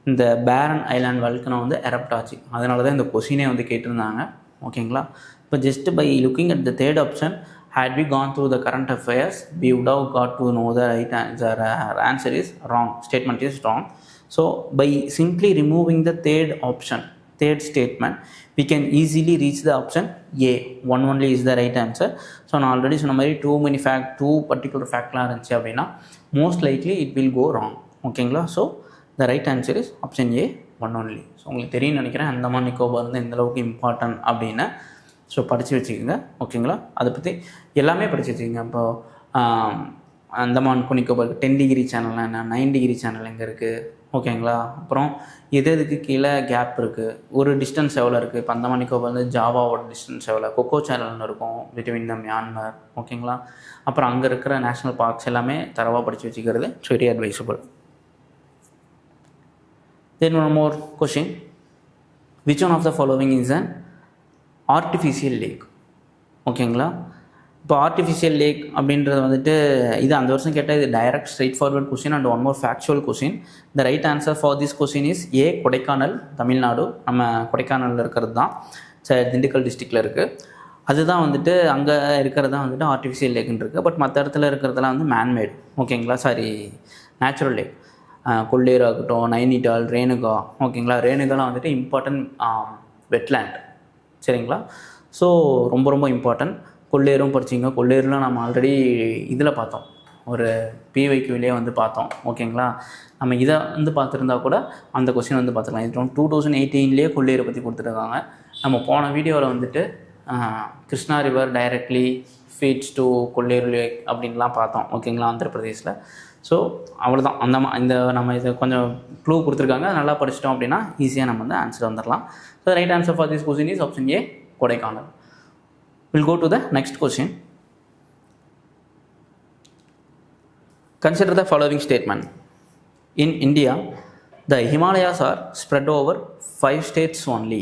இந்த பேரன் ஐலாண்ட் வல்கனோ வந்து எரப்ட் ஆச்சு. அதனால தான் இந்த கொஸ்டினே வந்து கேட்டிருந்தாங்க. ஓகேங்களா. இப்போ just by looking at the third option, had we gone through the current affairs we would have got to know the right answer. Answer is wrong, statement is wrong. So by simply removing the third option, third statement, we can easily reach the option A. One only is the right answer. So நான் already சொன்ன மாதிரி two particular ஃபேக்ட்லாம் இருந்துச்சு அப்படின்னா most likely it will go wrong. ஓகேங்களா. So the right answer is option A, one only. ஸோ உங்களுக்கு தெரியும்னு நினைக்கிறேன் அந்தமான் நிக்கோபார் வந்து எந்தளவுக்கு இம்பார்ட்டன்ட் அப்படின்னு. ஸோ படித்து வச்சுக்கோங்க. ஓகேங்களா. அதை பற்றி எல்லாமே படித்து வச்சுக்கோங்க. இப்போது அந்தமான் நிக்கோபார் 10 டிகிரி சேனல்லாம் என்ன, 9 டிகிரி சேனல் எங்கே இருக்குது, ஓகேங்களா. அப்புறம் எதுக்கு கீழே கேப் இருக்குது, ஒரு டிஸ்டன்ஸ் எவ்வளோ இருக்குது. இப்போ அந்தமான் நிக்கோபார் வந்து ஜாவாவோட டிஸ்டன்ஸ் எவ்வளோ, கொக்கோ சேனல்னு இருக்கும் பிட்வீன் த மியான்மர். ஓகேங்களா. அப்புறம் அங்கே இருக்கிற நேஷ்னல் பார்க்ஸ் எல்லாமே தரவாக படித்து வச்சுக்கிறது it's very advisable. Then one more question, which one of the following is an artificial lake. ஓகேங்களா. இப்போ ஆர்டிஃபிஷியல் லேக் அப்படின்றது வந்துட்டு இது அந்த வருஷம் கேட்டால் இது direct straightforward question and one more factual question. The right answer for this question is A, Kodaikanal, Tamil Nadu. நம்ம கொடைக்கானலில் இருக்கிறது தான், திண்டுக்கல் டிஸ்ட்ரிக்டில் இருக்குது. அதுதான் வந்துட்டு அங்கே இருக்கிறது தான் வந்துட்டு ஆர்டிஃபிஷியல் லேக்குன்னு இருக்குது. பட் மற்ற இடத்துல இருக்கிறதெல்லாம் வந்து மேன்மேட். ஓகேங்களா. நேச்சுரல் லேக். கொள்ளேர் ஆகட்டும், நைனிடால், ரேணுகா. ஓகேங்களா. ரேணுகாலாம் வந்துட்டு இம்பார்ட்டன்ட் வெட்லேண்ட், சரிங்களா. ஸோ ரொம்ப ரொம்ப இம்பார்ட்டன்ட். கொள்ளேரும் படிச்சிங்க. கொள்ளேரில் நம்ம ஆல்ரெடி இதில் பார்த்தோம், ஒரு பிவைக்யூவிலே வந்து பார்த்தோம். ஓகேங்களா. நம்ம இதை வந்து பார்த்துருந்தா கூட அந்த கொஸ்டின் வந்து பார்த்துக்கலாம். இது 2018 கொள்ளேரை பற்றி கொடுத்துருக்காங்க. நம்ம போன வீடியோவில் வந்துட்டு Krishna river directly feeds to Kolleru lake அப்படின்லாம் பார்த்தோம். ஓகேங்களா. ஆந்திர பிரதேஷில். ஸோ அவ்வளோதான். இந்த நம்ம இதை கொஞ்சம் க்ளூ கொடுத்துருக்காங்க, நல்லா படிச்சிட்டோம் அப்படின்னா ஈஸியாக நம்ம வந்து ஆன்சர் வந்துடலாம். So right answer for this question is option A, Kodaikanal. We'll go to the next question. Consider the following statement. In India, the Himalayas are spread over 5 states only.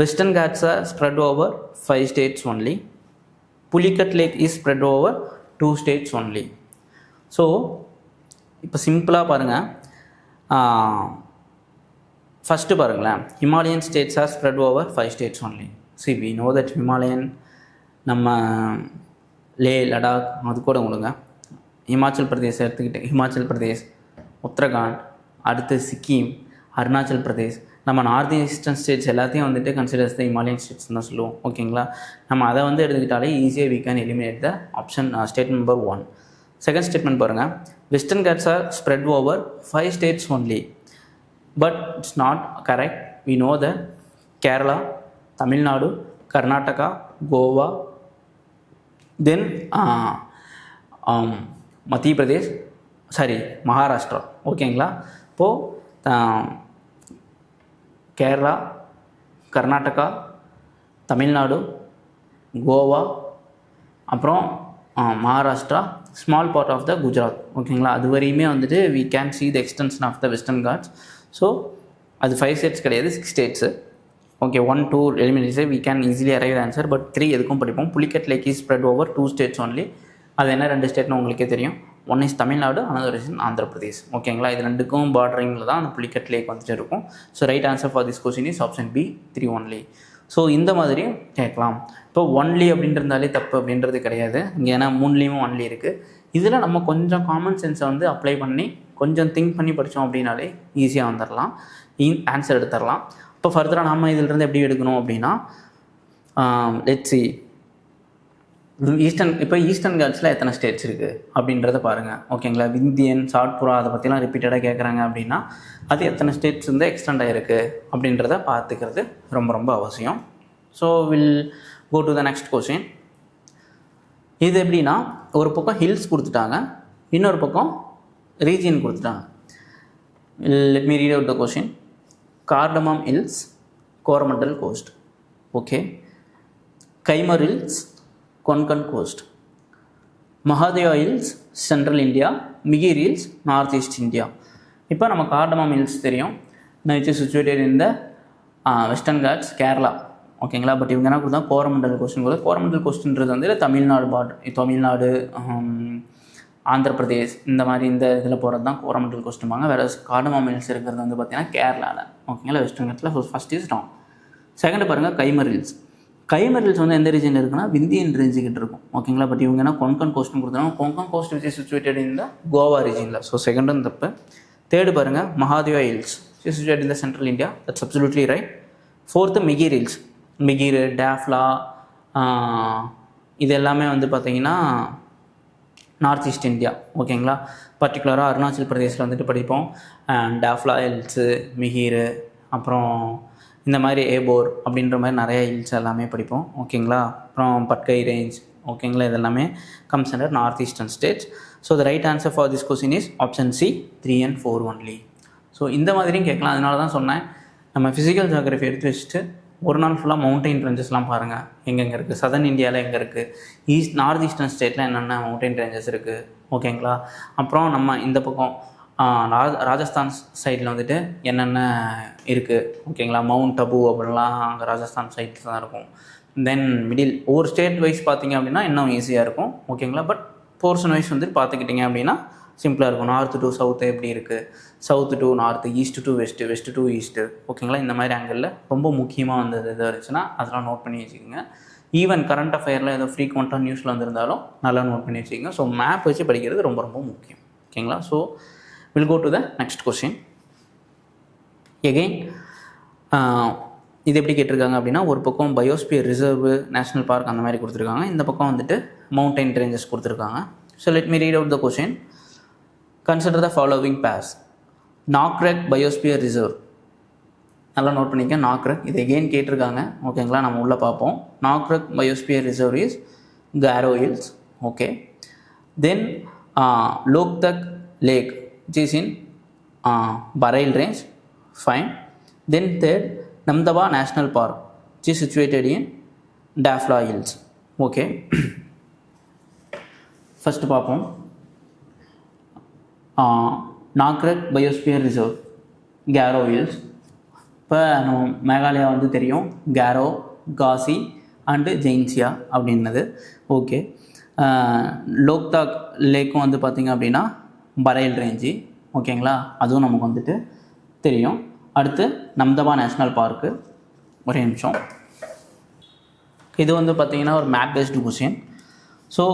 Western Ghats are spread over 5 states only. Pulicat Lake is spread over 2 states only. So, இப்போ சிம்பிளாக பாருங்கள். First பாருங்களேன், Himalayan states are spread over 5 states only. See, we know that Himalayan, நம்ம லே, லடாக், அது கூட கொடுங்க. ஹிமாச்சல் பிரதேஷ் எடுத்துக்கிட்டு, ஹிமாச்சல் பிரதேஷ், உத்தரகாண்ட், அடுத்து சிக்கிம், அருணாச்சல் பிரதேஷ், நம்ம நார்த் ஈஸ்டர்ன் ஸ்டேட்ஸ் எல்லாத்தையும் வந்துட்டு கன்சிடர்ஸ் த ஹிமாலயன் ஸ்டேட்ஸ் தான் சொல்லுவோம். ஓகேங்களா. நம்ம அதை வந்து எடுத்துக்கிட்டாலே ஈஸியாக we can eliminate the option statement number 1. Second statement பாருங்கள், western Ghats are spread over 5 states only. But it's not correct. we know that Kerala, Tamil Nadu, Karnataka, Goa, then Madhya Pradesh, Maharashtra. ஓகேங்களா. இப்போது கேரளா, கர்நாடகா, தமிழ்நாடு, கோவா, அப்புறம் Maharashtra, small part of the Gujarat. ஓகேங்களா. அது வரையுமே வந்துட்டு we can see the extension of the western ghats. So அது 5 states கிடையாது, 6 states. Okay 1 2 eliminates we can easily arrive the answer, but 3 எதுக்கும் படிப்போம். Pulicat lake is spread over 2 states only. அது என்ன 2 ஸ்டேட்னு உங்களுக்கே தெரியும். One is Tamil Nadu, another is Andhra Pradesh. ஓகேங்களா, இது ரெண்டுக்கும் பார்டரிங்கில் தான் அந்த புலிக்கட் லேக் வந்துட்டு இருக்கும். So right answer for this question is option B 3 only. So இந்த மாதிரியும் கேட்கலாம். இப்போ ஒன்லி அப்படின்றதாலே தப்பு அப்படின்றது கிடையாது, இங்கே ஏன்னா 3லேயும் ஒன்லி இருக்குது. இதில் நம்ம கொஞ்சம் காமன் சென்ஸை வந்து அப்ளை பண்ணி கொஞ்சம் திங்க் பண்ணி படித்தோம் அப்படின்னாலே ஈஸியாக வந்துடலாம், ஆன்சர் எடுத்துடலாம். இப்போ ஃபர்தராக நம்ம இதிலிருந்து எப்படி எடுக்கணும் அப்படின்னா, லெட்ஸ் சி ஈஸ்டர்ன் காட்ஸில் எத்தனை ஸ்டேட்ஸ் இருக்குது அப்படின்றத பாருங்கள். ஓகேங்களா, விந்தியன், சாட்புரா அதை பற்றிலாம் ரிப்பீட்டடாக கேட்குறாங்க அப்படின்னா அது எத்தனை ஸ்டேட்ஸ் வந்து எக்ஸ்டெண்ட் ஆகிருக்கு அப்படின்றத பார்த்துக்கிறது ரொம்ப ரொம்ப அவசியம். So will go to the next question. இது எப்படின்னா, ஒரு பக்கம் ஹில்ஸ் கொடுத்துட்டாங்க, இன்னொரு பக்கம் ரீஜியன் கொடுத்துட்டாங்க. Let me read out the question. Cardamom hills, Coromandel coast. Okay, Kaimur hills, Konkan coast. Mahadeva hills, central India. Mikir hills, north east India. இப்போ நம்ம கார்டமம் ஹில்ஸ் தெரியும், which is situated in the Western Ghats, Kerala. ஓகேங்களா, பட் இவங்க என்ன கொடுத்தா கோரமண்டல் கோஸ்ட்னு கூட. கோரமண்டல் கோஸ்ட்ன்றது வந்து தமிழ்நாடு தமிழ்நாடு, ஆந்திர பிரதேஷ் இந்த மாதிரி இந்த இதில் போகிறது தான் கோரமண்டல் கோஸ்ட்டும்பாங்க. வேறு கார்டமம் ஹில்ஸ் இருக்கிறது வந்து பார்த்திங்கன்னா கேரளாவில். ஓகேங்களா, வெஸ்டர்ன் காட்ஸில். So first is wrong. Second பாருங்கள், கைமர் ஹில்ஸ். கைமர் ஹில்ஸ் வந்து எந்த ரீஜனில் இருக்குன்னா விந்தியன் ரேஞ்சுக்கிட்ட இருக்கும். ஓகேங்களா, பட் இவங்க என்ன கொன்கன் கோஸ்ட்னு கொடுத்தாங்க. Konkan coast which is situated in the Goa ரீஜனில். ஸோ செகண்டும் தப்பு. தேர்டு பாருங்கள், Mahadeva hills is situated in the central India. That's absolutely right. Fourth Mikir hills. Mikir, Dafla இது எல்லாமே வந்து பார்த்திங்கன்னா நார்த் ஈஸ்ட் இந்தியா. ஓகேங்களா, பர்டிகுலராக அருணாச்சல் பிரதேசில் வந்துட்டு படிப்போம். டேஃப்லா ஹில்ஸு, மிகிர், அப்புறம் இந்த மாதிரி ஏபோர் அப்படின்ற மாதிரி நிறைய ஹில்ஸ் எல்லாமே படிப்போம். ஓகேங்களா, அப்புறம் பட்கை ரேஞ்ச். ஓகேங்களா, இதெல்லாமே comes under north eastern states. So the right answer for this question is option C 3 and 4 only. So இந்த மாதிரியும் கேட்கலாம். அதனால தான் சொன்னேன், நம்ம ஃபிசிக்கல் ஜியோகிராஃபி எடுத்து வச்சுட்டு ஒரு நாள் ஃபுல்லாக மவுண்டைன் ரேஞ்சஸ்லாம் பாருங்கள், எங்கெங்கே இருக்குது, சதர்ன் இந்தியாவில் எங்கே இருக்குது, நார்த் ஈஸ்டர்ன் ஸ்டேட்டில் என்னென்ன மவுண்டைன் ரேஞ்சஸ் இருக்குது. ஓகேங்களா, அப்புறம் நம்ம இந்த பக்கம் ராஜஸ்தான் சைடில் வந்துட்டு என்னென்ன இருக்குது. ஓகேங்களா, மவுண்ட் அபு அப்படின்லாம் அங்கே ராஜஸ்தான் சைட்டில் தான் இருக்கும். தென் மிடில் ஒவ்வொரு ஸ்டேட் வைஸ் பார்த்திங்க அப்படின்னா இன்னும் ஈஸியாக இருக்கும். ஓகேங்களா, பட் போர்ஷன் வைஸ் வந்துட்டு பார்த்துக்கிட்டிங்க அப்படின்னா சிம்பிளாக இருக்கும். நார்த்து டு சவுத்து எப்படி இருக்குது, south to north, east to west, west to east. ஓகேங்களா, இந்த மாதிரி ஆங்கிளில் ரொம்ப முக்கியமாக வந்தது எது இருந்துச்சுன்னா அதெல்லாம் நோட் பண்ணி வச்சுக்கோங்க. ஈவன் கரண்ட் அஃபேரில் ஏதோ ஃப்ரீக்வெண்ட்டாக நியூஸில் வந்திருந்தாலும் நல்லா நோட் பண்ணி வச்சுக்கோங்க. ஸோ மேப் வச்சு படிக்கிறது ரொம்ப ரொம்ப முக்கியம். ஓகேங்களா, so will go to the next question. Again இது எப்படி கேட்டிருக்காங்க அப்படின்னா, ஒரு பக்கம் பயோஸ்பியர் ரிசர்வ், நேஷனல் பார்க் அந்த மாதிரி கொடுத்துருக்காங்க, இந்த பக்கம் வந்துட்டு மவுண்டைன் ரேஞ்சஸ் கொடுத்துருக்காங்க. So let me read out the question. Consider the following pairs. Nokrek biosphere reserve. நல்லா நோட் பண்ணிக்க, நாக்ரெக். இது எகெயின் கேட்டிருக்காங்க. ஓகேங்களா, நம்ம உள்ளே பார்ப்போம். Nokrek biosphere reserve is Garo hills. Okay, then Loktak lake which is in Bareil range. Fine. Then third, Namdaba National Park which is situated in Dafla Hills. Okay. First பார்ப்போம். Nokrek biosphere reserve, Garo hills. இப்போ நம்ம மேகாலயா வந்து தெரியும், கேரோ, காசி அண்டு ஜெயின்சியா அப்படின்னது. ஓகே, லோக்தாக் லேக்கும் வந்து பார்த்திங்க அப்படின்னா பரைல் ரேஞ்சு. ஓகேங்களா, அதுவும் நமக்கு வந்துட்டு தெரியும். அடுத்து நம்தபா நேஷ்னல் பார்க்கு. ஒரே நிமிஷம். இது வந்து பார்த்திங்கன்னா ஒரு மேப் பேஸ்டு கொஸ்டின். ஸோ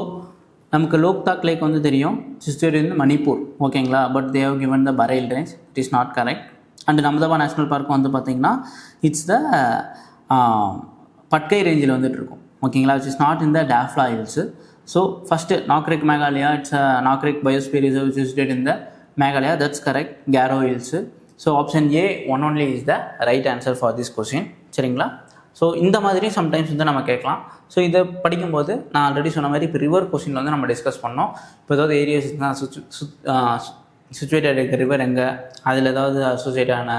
நமக்கு லோக்தாக் லேக் வந்து தெரியும், சிஸ்டர் வந்து மணிப்பூர். ஓகேங்களா, but they have given the Barail range, it is not correct. And Namdapha national park வந்து பார்த்திங்கன்னா இட்ஸ் த பட்கை ரேஞ்சில் வந்துட்டு இருக்கும். ஓகேங்களா, which is not in the Dafla hills. So first Nokrek Meghalaya, it's Nokrek biosphere reserve which is situated in the Meghalaya, that's correct, Garo hills. So option A 1 only is the right answer for this question. சரிங்களா, so இந்த மாதிரி sometimes வந்து நம்ம கேட்கலாம். So இதை படிக்கும்போது நான் already சொன்ன மாதிரி இப்போ ரிவர் கொஸ்டின் வந்து நம்ம டிஸ்கஸ் பண்ணோம். இப்போ ஏதாவது ஏரியாஸ் தான் சிச்சுவேட்டட் இருக்க ரிவர் எங்கே, அதில் ஏதாவது அசோசியேட்டான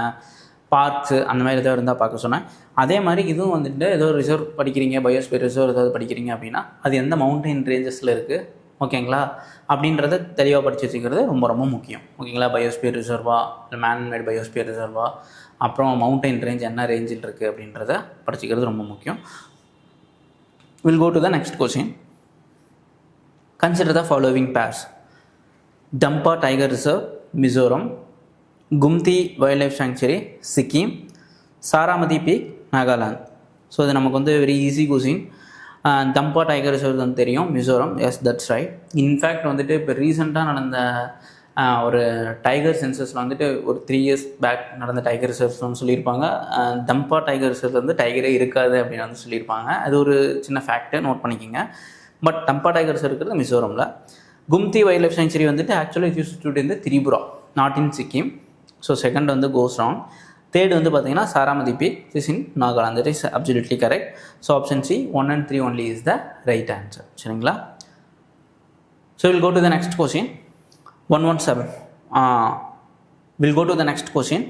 பார்க்ஸு அந்த மாதிரி ஏதாவது இருந்தால் பார்க்க சொன்னேன். அதே மாதிரி இதுவும் வந்துட்டு ஏதோ ரிசர்வ் படிக்கிறீங்க, பயோஸ்பியர் ரிசர்வ் ஏதாவது படிக்கிறீங்க அப்படின்னா அது எந்த மவுண்டைன் ரேஞ்சஸில் இருக்குது. ஓகேங்களா? அப்படின்றத தெளிவாக படித்து வச்சுக்கிறது ரொம்ப ரொம்ப முக்கியம். ஓகேங்களா? பயோஸ்பியர் ரிசர்வா இல்லை மேன்மேட் பயோஸ்பியர் ரிசர்வா, அப்புறம் மவுண்டைன் ரேஞ்ச் என்ன ரேஞ்சில் இருக்குது அப்படின்றத படிச்சுக்கிறது ரொம்ப முக்கியம். Will go to the next question. Consider the following pairs: Dampa tiger reserve, Mizoram; Gumti wildlife sanctuary, Sikkim; Saramati peak, Nagaland. So இது நமக்கு வந்து very easy question. Dampa tiger reserve வந்து தெரியும், Mizoram. Yes, that's right. In fact வந்துட்டு இப்போ ரீசெண்டாக நடந்த ஒரு டைகர் சென்சஸில் வந்துட்டு ஒரு 3 years பேக் நடந்த டைகர் ரிசர்வ்ஸ்னு சொல்லியிருப்பாங்க. டம்பா டைகர் ரிசர்வ் வந்து டைகரே இருக்காது அப்படின்னு வந்து சொல்லியிருப்பாங்க. அது ஒரு சின்ன ஃபேக்ட்டு, நோட் பண்ணிக்கோங்க. பட் டம்பா டைகர் ரிசர்வ் இருக்கிறது மிசோரமில். கும்தி வைல்ட் லைஃப் சாங்சுரி வந்துட்டு ஆக்சுவலி இட் யூஸ் டு இந்த Tripura, not in Sikkim. So second வந்து கோஸ் ராங். தேர்ட் வந்து பார்த்தீங்கன்னா Saramati peak, is in Nagaland. It is absolutely correct. So option C 1 and 3 only is the right answer. சரிங்களா? So will go to the next question. 117. We'll go to the next question.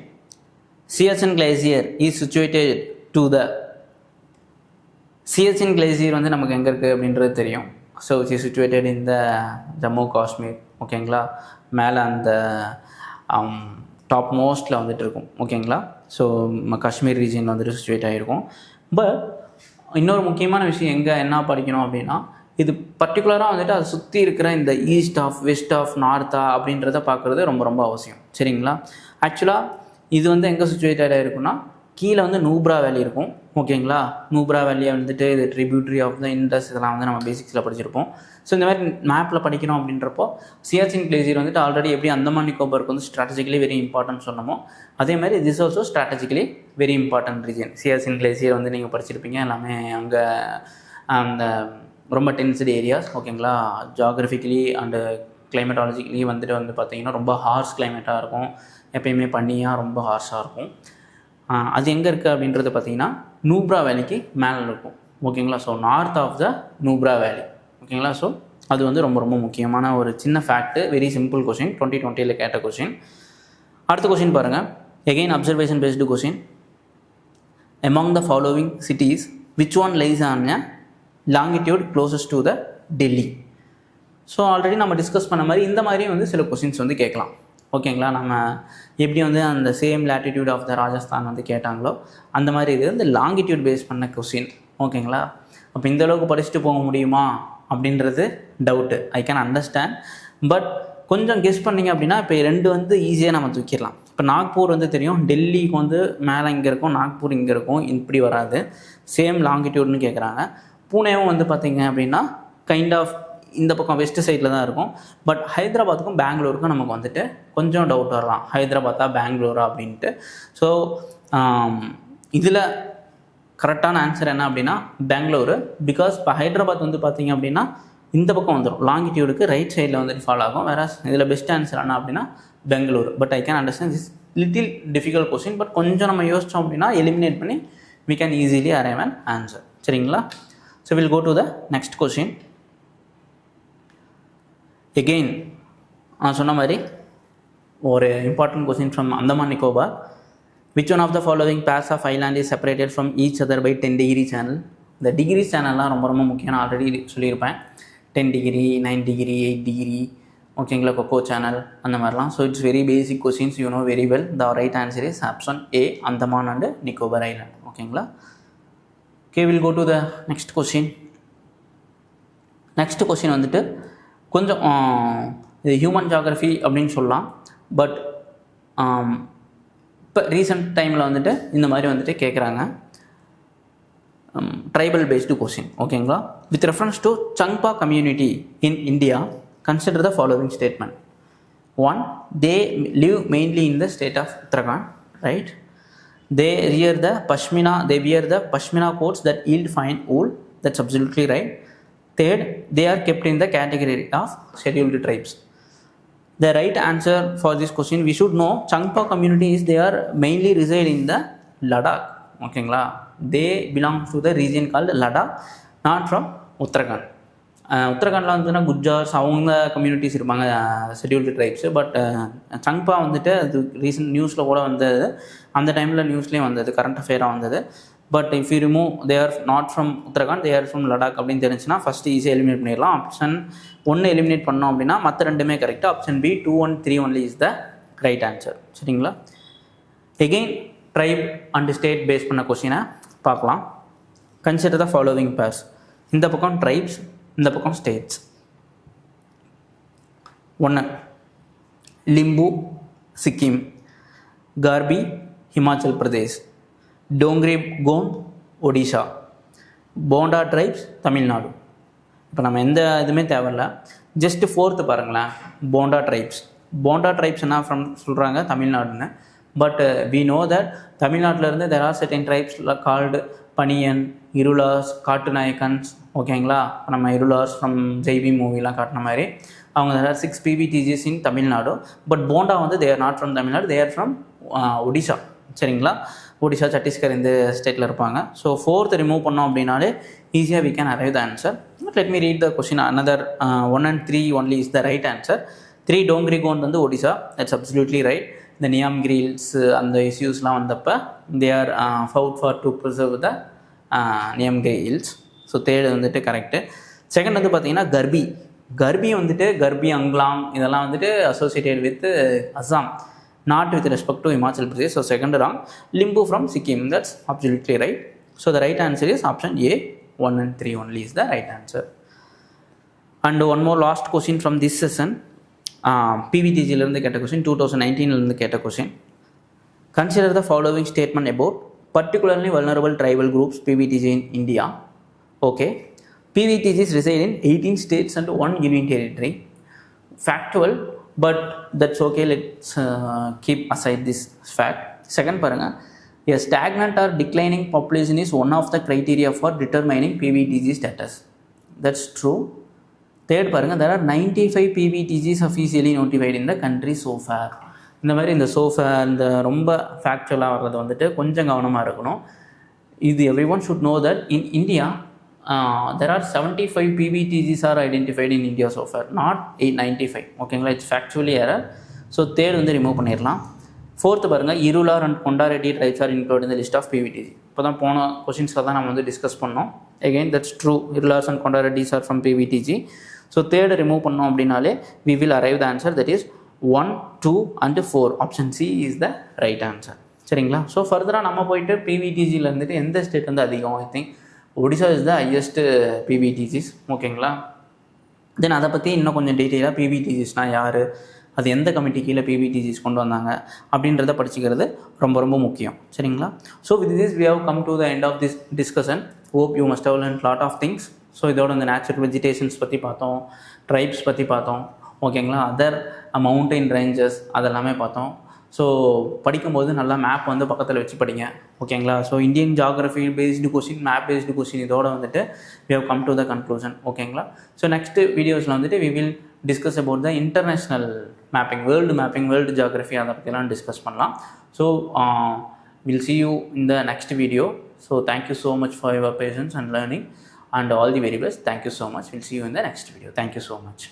Siachen Glacier is situated to the Siachen Glacier வந்து நமக்கு எங்கே இருக்குது அப்படின்றது தெரியும். So it is situated in the Jammu Kashmir. ஓகேங்களா? மேலே அந்த டாப் மோஸ்ட்டில் வந்துட்டு இருக்கும். ஓகேங்களா? ஸோ காஷ்மீர் ரீஜியன் வந்துட்டு சிச்சுவேட் ஆகிருக்கும். பட் இன்னொரு முக்கியமான விஷயம் எங்கே என்ன படிக்கணும் அப்படின்னா, இது பர்டிகுலராக வந்துட்டு அதை சுற்றி இருக்கிற இந்த ஈஸ்ட் ஆஃப், வெஸ்ட் ஆஃப், நார்த்தா அப்படின்றத பார்க்குறது ரொம்ப ரொம்ப அவசியம். சரிங்களா? ஆக்சுவலாக இது வந்து எங்கே சிச்சுவேட்டடாக இருக்குன்னா, கீழே வந்து நூப்ரா வேலி இருக்கும். ஓகேங்களா? நூப்ரா வேலியை வந்துட்டு இது ட்ரிபியூட்ரி ஆஃப் த இண்டஸ், இதெல்லாம் வந்து நம்ம பேசிக்ஸில் படிச்சிருப்போம். ஸோ இந்த மாதிரி மேப்பில் படிக்கணும் அப்படின்றப்போ சியாச்சின் கிளேசியர் வந்துட்டு ஆல்ரெடி எப்படி அந்தமான் நிக்கோபாருக்கு வந்து ஸ்ட்ராட்டஜிக்கலி வெரி இம்பார்ட்டன்ட் சொன்னமோ, அதே மாதிரி this also strategically very important region. Siachen glacier வந்து நீங்கள் படிச்சிருப்பீங்க. எல்லாமே அங்கே அந்த ரொம்ப டென்ஸ்டு ஏரியாஸ். ஓகேங்களா? ஜாகிரபிக்கலி அண்டு கிளைமேட்டாலஜிக்கலி வந்துட்டு வந்து பார்த்திங்கன்னா ரொம்ப ஹார்ஷ் கிளைமேட்டாக இருக்கும். எப்பயுமே பனியாக ரொம்ப ஹார்ஷாக இருக்கும். அது எங்கே இருக்குது அப்படின்றது பார்த்திங்கன்னா நூப்ரா வேலிக்கு மேலே இருக்கும். ஓகேங்களா? So north of the Nubra வேலி. ஓகேங்களா? ஸோ அது வந்து ரொம்ப ரொம்ப முக்கியமான ஒரு சின்ன ஃபேக்ட்டு. வெரி சிம்பிள் கொஷின், 2020 கேட்ட கொஷின். அடுத்த கொஷின் பாருங்கள். Again observation based question. Among the following cities which one lies on a longitude closest to the Delhi? So already நம்ம டிஸ்கஸ் பண்ண மாதிரி இந்த மாதிரியும் வந்து சில கொஷின்ஸ் வந்து கேட்கலாம். ஓகேங்களா? நம்ம எப்படி வந்து அந்த same latitude of the Rajasthan வந்து கேட்டாங்களோ அந்த மாதிரி இது வந்து லாங்கிடியூட் பேஸ் பண்ண கொஷின். ஓகேங்களா? அப்போ இந்த அளவுக்கு படிச்சுட்டு போக முடியுமா அப்படின்றது doubt. I can understand. But கொஞ்சம் கெஸ் பண்ணிங்க அப்படின்னா இப்போ 2 வந்து ஈஸியாக நம்ம தூக்கிடலாம். இப்போ நாக்பூர் வந்து தெரியும், டெல்லிக்கு வந்து மேலே இங்கே இருக்கும், நாக்பூர் இங்கே இருக்கும். இப்படி வராது. சேம் லாங்கிடியூட்னு கேட்குறாங்க. பூனேவும் வந்து பார்த்திங்க அப்படின்னா கைண்ட் ஆஃப் இந்த பக்கம் வெஸ்ட் சைடில் தான் இருக்கும். பட் ஹைதராபாத்துக்கும் பெங்களூருக்கும் நமக்கு வந்துட்டு கொஞ்சம் டவுட் வரலாம், ஹைதராபாத்தா பெங்களூரா அப்படின்ட்டு. ஸோ இதில் கரெக்டான ஆன்சர் என்ன அப்படின்னா பெங்களூரு. பிகாஸ் இப்போ ஹைதராபாத் வந்து பார்த்திங்க அப்படின்னா இந்த பக்கம் வந்துடும், லாங்கிடியூடுக்கு ரைட் சைடில் வந்துட்டு ஃபாலோ ஆகும். வேற இதில் பெஸ்ட் ஆன்சர் என்ன அப்படின்னா Bengaluru. But I can understand this little difficult question. But கொஞ்சம் நம்ம யோசித்தோம் அப்படின்னா எலிமினேட் பண்ணி we can easily arrive an answer. சரிங்களா? So we'll go to the next question. Again சொன்ன மாதிரி ஒரு important question from Andaman Nicobar. Which one of the following pairs of island is separated from each other by 10 degree channel? இந்த degree சேனல்லாம் ரொம்ப ரொம்ப முக்கியம். நான் ஆல்ரெடி சொல்லியிருப்பேன். 10 degree, 9 degree, 8 degree. ஓகேங்களா? கொக்கோ சேனல் அந்த மாதிரிலாம். So it's very basic questions, you know very well. The right answer is option A, Andaman and Nicobar island. ஓகேங்களா? Okay, will go to the next question. Next question வந்துட்டு கொஞ்சம் இது human geography அப்படின்னு சொல்லலாம். But இப்போ ரீசெண்ட் டைமில் வந்துட்டு இந்த மாதிரி வந்துட்டு கேட்குறாங்க. Tribal based question. ஓகேங்களா? With reference to Changpa community in India, consider the following statement. 1. They live mainly in the state of Uttarakhand, right? They wear the pashmina coats that yield fine wool. That's absolutely right. Third, they are kept in the category of scheduled tribes. The right answer for this question, we should know Changpa communities, they are mainly reside in the Ladakh. Okay, they belong to the region called Ladakh, not from Uttarakhand. உத்தரகாண்டில் வந்துன்னா குஜார்ஸ் அவங்க communities இருப்பாங்க, scheduled tribes. But சங்பா வந்துட்டு அது recent நியூஸில் கூட வந்தது, அந்த டைமில் நியூஸ்லேயும் வந்தது, கரண்ட் அஃபேராக வந்தது. But if you remove they are not from Uttarakhand, they are from Ladakh அப்படின்னு தெரிஞ்சுன்னா ஃபஸ்ட்டு ஈஸியாக எலிமினேட் பண்ணிடலாம். ஆப்ஷன் 1 எலிமினேட் பண்ணோம் அப்படின்னா மற்ற ரெண்டுமே கரெக்டாக. Option B 2, 1, 3 only is the right answer. சரிங்களா? Again tribe and state base பண்ண கொஸ்டினை பார்க்கலாம். Consider the following pairs. இந்த பக்கம் ட்ரைப்ஸ், இந்த பக்கம் ஸ்டேட்ஸ். 1 லிம்பு சிக்கிம், கார்பி ஹிமாச்சல் பிரதேஷ், டோங்ரி கோண்ட் ஒடிஷா, போண்டா ட்ரைப்ஸ் தமிழ்நாடு. இப்போ நம்ம எந்த இதுவுமே தேவையில்ல, ஜஸ்ட்டு 4th பாருங்களேன், போண்டா ட்ரைப்ஸ். போண்டா ட்ரைப்ஸ் என்ன ஃப்ரம் சொல்கிறாங்க தமிழ்நாடுன்னு. பட் வி நோ தட் தமிழ்நாட்டிலேருந்து there are certain tribes called பனியன், இருளாஸ், காட்டுநாயக்கன்ஸ். ஓகேங்களா? நம்ம இருளாஸ் ஃப்ரம் ஜெய்பி மூவிலாம் காட்டின மாதிரி அவங்க there are 6 PVTGs in Tamil Nadu. But Bonda வந்து they are not from Tamil Nadu, they are from Odisha. சரிங்களா? ஒடிஷா, சத்தீஸ்கர் இந்த ஸ்டேட்டில் இருப்பாங்க. ஸோ 4th ரிமூவ் பண்ணோம் அப்படின்னாலே ஈஸியாக we can arrive the answer. But let me read the question. Another 1 and 3 only is the right answer. 3 Dongria Kondh வந்து Odisha, that's absolutely right. இந்த நியாம்கிரி hills அந்த இஷ்யூஸ்லாம் வந்தப்போ they are fought for to preserve the Niyamgiri hills. So 3rd வந்துட்டு correct. Second வந்து பார்த்தீங்கன்னா கர்பி. கர்பி வந்துட்டு கர்பி அங்லாங் இதெல்லாம் வந்துட்டு associated with Assam, not with respect to Himachal Pradesh. So second wrong. Limbu from Sikkim, that's absolutely right. So the right answer is option A, 1 and 3 only is the right answer. And one more last question from this session. PVTG ல கேட்ட question, 2019 ல கேட்ட question. Consider the following statement about particularly vulnerable tribal groups PVTG in India. Okay. PVTGs reside in 18 states and 1 union territory. Factual, but that's okay, let's keep aside this fact. Second paranga, a stagnant or declining population is one of the criteria for determining PVTG status. That's true. Third paranga, there are 95 PVTGs officially notified in the country so far. இந்த மாதிரி இந்த sofa இந்த ரொம்ப ஃபேக்சுவலாக வர்றது வந்துட்டு கொஞ்சம் கவனமாக இருக்கணும். இது every one should know that in India there are 75 PVTGs are identified in India so far, not 95. ஓகேங்களா? It's factually error. So 3rd வந்து ரிமூவ் பண்ணிடலாம். 4th பாருங்கள், Irular and Kondareddi tribes are include இந்த லிஸ்ட் ஆஃப் PVTG. இப்போ தான் போன கொஷின்ஸில் தான் நம்ம வந்து டிஸ்கஸ் பண்ணோம். Again that's true, Irulars and Kondareddis are from PVTG. So 3rd remove பண்ணோம் அப்படின்னாலே we will arrive the answer, that is 1, 2 and 4. Option C is the right answer. சரிங்களா? ஸோ ஃபர்தராக நம்ம போயிட்டு PVTGயில் இருந்துட்டு எந்த ஸ்டேட் வந்து அதிகம், I think Odisha is the highest PVTGs. ஓகேங்களா? தென் அதை பற்றி இன்னும் கொஞ்சம் டீட்டெயிலாக PVTGஸ்னால் யார், அது எந்த கமிட்டி கீழே PVTGs கொண்டு வந்தாங்க அப்படின்றத படிச்சுக்கிறது ரொம்ப ரொம்ப முக்கியம். சரிங்களா? So with this we have come to the end of this discussion. Hope you must have learn lot of things. So இதோட இந்த நேச்சுரல் வெஜிடேஷன்ஸ் பற்றி பார்த்தோம், ட்ரைப்ஸ் பற்றி பார்த்தோம். ஓகேங்களா? அதர் மவுண்டைன் ரேஞ்சஸ் அதெல்லாமே பார்த்தோம். ஸோ படிக்கும்போது நல்லா மேப் வந்து பக்கத்தில் வச்சு படிங்க. ஓகேங்களா? So Indian geography based question, map based question இதோட வந்துட்டு we have come to the conclusion. ஓகேங்களா? ஸோ நெக்ஸ்ட் வீடியோஸில் வந்துட்டு we will discuss about the international mapping, world geography அதை பற்றிலாம் டிஸ்கஸ் பண்ணலாம். So will see you in the next video. So thank you so much for your patience and learning and all the very best. Thank you so much. We'll see you in the next video. Thank you so much.